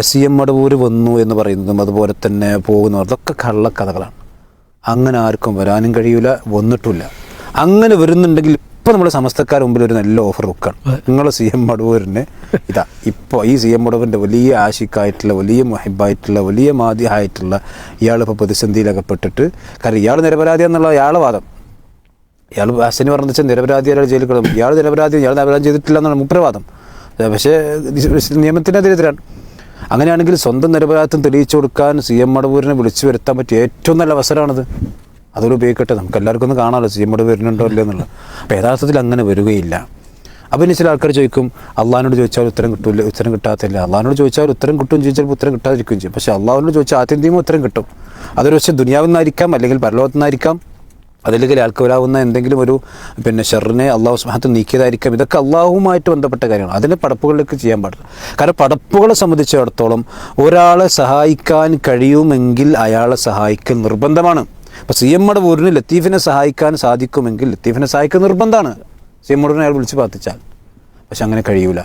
CM Madavoor വന്നു എന്ന് പറയുന്നതും അതുപോലെ തന്നെ പോകുന്നതും അതൊക്കെ കള്ളക്കഥകളാണ്. അങ്ങനെ ആർക്കും വരാനും കഴിയില്ല, വന്നിട്ടില്ല. അങ്ങനെ വരുന്നുണ്ടെങ്കിൽ ഇപ്പോൾ നമ്മൾ സമസ്തക്കാർ മുമ്പിൽ ഒരു നല്ല ഓഫർ വെക്കുകയാണ്. നിങ്ങൾ CM മടവൂരിനെ ഇതാ ഇപ്പോൾ ഈ CM മടവൂരിൻ്റെ വലിയ ആശിക്കായിട്ടുള്ള, വലിയ മുഹിബായിട്ടുള്ള, വലിയ മാധ്യമായിട്ടുള്ള ഇയാളിപ്പോൾ പ്രതിസന്ധിയിലകപ്പെട്ടിട്ട്, കാരണം ഇയാൾ നിരപരാധിയാന്നുള്ള അയാളെ വാദം. ഇയാൾ ഹസനി പറഞ്ഞു വെച്ചാൽ നിരപരാധി, അയാൾ ജയിലിൽ കിടന്നു, ഇയാൾ നിരപരാധി, ഇയാൾ നിരപരാധി ചെയ്തിട്ടില്ല എന്നാണ് മുപ്രവാദം. പക്ഷേ നിയമത്തിനെതിരെതിരാണ്. അങ്ങനെയാണെങ്കിൽ സ്വന്തം നിരപരാധിത്വം തെളിയിച്ചു കൊടുക്കാൻ CM മടവൂരിനെ വിളിച്ചു വരുത്താൻ പറ്റിയ ഏറ്റവും നല്ല അവസരമാണിത്. അതുകൊണ്ട് ഉപയോഗിക്കട്ടെ, നമുക്ക് എല്ലാവർക്കും ഒന്ന് കാണാമല്ലോ CM മടവൂർ വരുന്നുണ്ടോ ഇല്ലയോ എന്നുള്ളത്. അപ്പോൾ യഥാർത്ഥത്തിൽ അങ്ങനെ വരികയില്ല. അപ്പോൾ ഇനി ചില ആൾക്കാർ ചോദിക്കും, അള്ളാഹിനോട് ചോദിച്ചാൽ ഉത്തരം കിട്ടില്ല, ഉത്തരം കിട്ടാത്തില്ല. അള്ളാഹിനോട് ചോദിച്ചാൽ ഉത്തരം കിട്ടും ചെയ്യും, ചിലപ്പോൾ ഉത്തരം കിട്ടാതിരിക്കുകയും ചെയ്യും. പക്ഷേ അള്ളാഹിനോട് ചോദിച്ചാൽ ആത്യന്തികവും ഉത്തരം കിട്ടും. അതൊരു പക്ഷേ ദുനിയാവിൽ നിന്നായിരിക്കാം, അല്ലെങ്കിൽ പരലോകത്തു നിന്നായിരിക്കാം, അതല്ലെങ്കിൽ ആൾക്കാരാവുന്ന എന്തെങ്കിലും ഒരു ഷെറിനെ അള്ളാഹു സുബ്ഹാനഹു വ തആല നീക്കിയതായിരിക്കാം. ഇതൊക്കെ അള്ളാഹുവുമായിട്ട് ബന്ധപ്പെട്ട കാര്യമാണ്. അതിനെ പടപ്പുകളിലേക്ക് ചെയ്യാൻ പാടില്ല. കാരണം പടപ്പുകളെ സംബന്ധിച്ചിടത്തോളം ഒരാളെ സഹായിക്കാൻ കഴിയുമെങ്കിൽ അയാളെ സഹായിക്കൽ നിർബന്ധമാണ്. അപ്പോൾ CM മടവൂരിന് ലത്തീഫിനെ സഹായിക്കാൻ സാധിക്കുമെങ്കിൽ ലത്തീഫിനെ സഹായിക്കൽ നിർബന്ധമാണ്, CM മടവൂരിനെ അയാൾ വിളിച്ച് പ്രാർത്ഥിച്ചാൽ. പക്ഷെ അങ്ങനെ കഴിയൂല.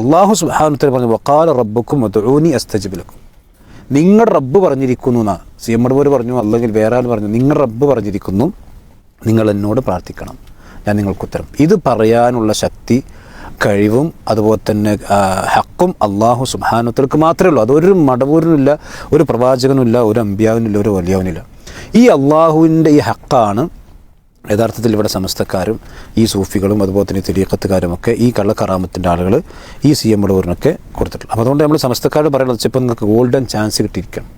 അള്ളാഹു സുബ്ഹാനഹു വ തആല പറഞ്ഞു, വഖാല റബ്ബുക്കും ഉദ്ഊനി അസ്തജിബ് ലക്കും. നിങ്ങളുടെ റബ്ബ് പറഞ്ഞിരിക്കുന്നു എന്നാണ് CM മടവൂർ പറഞ്ഞു, അല്ലെങ്കിൽ വേറെ ആൾ പറഞ്ഞു, നിങ്ങളുടെ റബ്ബ് പറഞ്ഞിരിക്കുന്നു, നിങ്ങൾ എന്നോട് പ്രാർത്ഥിക്കണം, ഞാൻ നിങ്ങൾക്ക് ഉത്തരം. ഇത് പറയാനുള്ള ശക്തി, കഴിവും അതുപോലെ തന്നെ ഹക്കും അള്ളാഹു സുബ്ഹാനഹു വ തആലക്ക് മാത്രമേ ഉള്ളൂ. അതൊരു മടവൂരിനില്ല, ഒരു പ്രവാചകനുമില്ല, ഒരു അമ്പിയാവിനില്ല, ഒരു വലിയവനില്ല. ഈ അള്ളാഹുവിൻ്റെ ഈ ഹക്കാണ് യഥാർത്ഥത്തിൽ ഇവിടെ സമസ്തക്കാരും ഈ സൂഫികളും അതുപോലെ തന്നെ തിരീഖത്തുകാരുമൊക്കെ ഈ കള്ളക്കറാമത്തിൻ്റെ ആളുകൾ ഈ CM മടവൂരിനൊക്കെ കൊടുത്തിട്ടുള്ളത്. അപ്പോൾ അതുകൊണ്ട് നമ്മൾ സമസ്തക്കാരോട് പറയുന്നത് ഇപ്പോൾ നിങ്ങൾക്ക് ഗോൾഡൻ ചാൻസ് കിട്ടിയിരിക്കണം.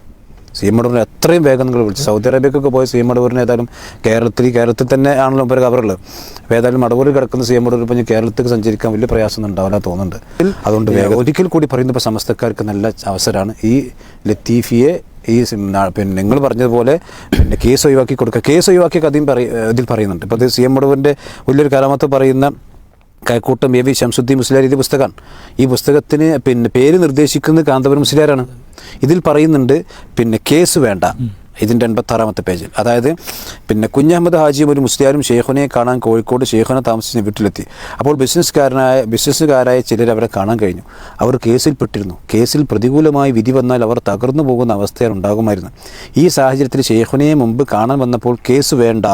CM മടവൂരിനെ എത്രയും വേഗം നിങ്ങൾ വിളിച്ചു. സൗദി അറേബ്യക്കൊക്കെ പോയ CM മടവൂരിനെ ഏതായാലും കേരളത്തിൽ തന്നെ ആണല്ലോ ഇപ്പോൾ കവറുള്ളത്. അപ്പോൾ ഏതായാലും മടവൂരിൽ കിടക്കുന്ന CM മടവൂർ ഇപ്പോൾ കേരളത്തിൽ സഞ്ചരിക്കാൻ വലിയ പ്രയാസമൊന്നും ഉണ്ടാവില്ല തോന്നുന്നുണ്ട്. അതുകൊണ്ട് വേഗം ഒരിക്കൽ കൂടി പറയുന്നത്, ഇപ്പോൾ സമസ്തക്കാർക്ക് നല്ല അവസരമാണ് ഈ ലത്തീഫിയെ ഈ നിങ്ങൾ പറഞ്ഞതുപോലെ കേസ് ഒഴിവാക്കി കൊടുക്കുക. കേസ് ഒഴിവാക്കിയൊക്കെ ഇതിൽ പറയുന്നുണ്ട്. ഇപ്പോൾ അത് CM മടവൂരിൻ്റെ വലിയൊരു കരാമത്ത് പറയുന്ന കൈക്കൂട്ടം AV ശംസുദ്ദീൻ മുസ്ലിയാർ എഴുതിയ പുസ്തകമാണ്. ഈ പുസ്തകത്തിന് പേര് നിർദ്ദേശിക്കുന്നത് കാന്തപുരം മുസ്ലിയാരാണ്. ഇതിൽ പറയുന്നുണ്ട് കേസ് വേണ്ട. ഇതിൻ്റെ 86-ാമത്തെ പേജിൽ, അതായത് കുഞ്ഞഹമ്മദ് ഹാജിയും ഒരു മുസ്ലിയാരും ഷെയ്ഖുനെ കാണാൻ കോഴിക്കോട് ഷെയ്ഖുന താമസിച്ച വീട്ടിലെത്തി. അപ്പോൾ ബിസിനസ്സുകാരായ ചിലർ അവരെ കാണാൻ കഴിഞ്ഞു. അവർ കേസിൽപ്പെട്ടിരുന്നു. കേസിൽ പ്രതികൂലമായി വിധി വന്നാൽ അവർ തകർന്നു പോകുന്ന അവസ്ഥയാണ് ഉണ്ടാകുമായിരുന്നു. ഈ സാഹചര്യത്തിൽ ഷെയ്ഖുനയെ മുമ്പ് കാണാൻ വന്നപ്പോൾ കേസ് വേണ്ട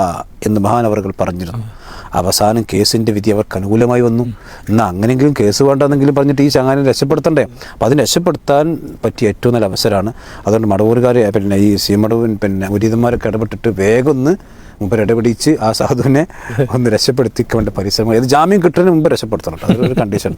എന്ന് മഹാനവറുകൾ പറഞ്ഞിരുന്നു. അവസാനം കേസിൻ്റെ വിധി അവർക്ക് അനുകൂലമായി വന്നു. എന്നാൽ അങ്ങനെയെങ്കിലും കേസ് വേണ്ടെന്നെങ്കിലും പറഞ്ഞിട്ട് ഈ ചങ്ങാനെ രക്ഷപ്പെടുത്തണ്ടേ? അപ്പോൾ അതിന് രക്ഷപ്പെടുത്താൻ പറ്റിയ ഏറ്റവും നല്ല അവസരമാണ്. അതുകൊണ്ട് മടവൂരുകാർ ഈ CM മടവൂർ മുരീദന്മാരൊക്കെ ഇടപെട്ടിട്ട് വേഗം ഒന്ന് മുമ്പ് ഇടപെടിച്ച് ആ സാധുവിനെ ഒന്ന് രക്ഷപ്പെടുത്തിക്കേണ്ട പരിശ്രമം. ഏത് ജാമ്യം കിട്ടുന്നതിന് മുമ്പ് രക്ഷപ്പെടുത്തണം. അതൊരു കണ്ടീഷൻ ഉണ്ട്.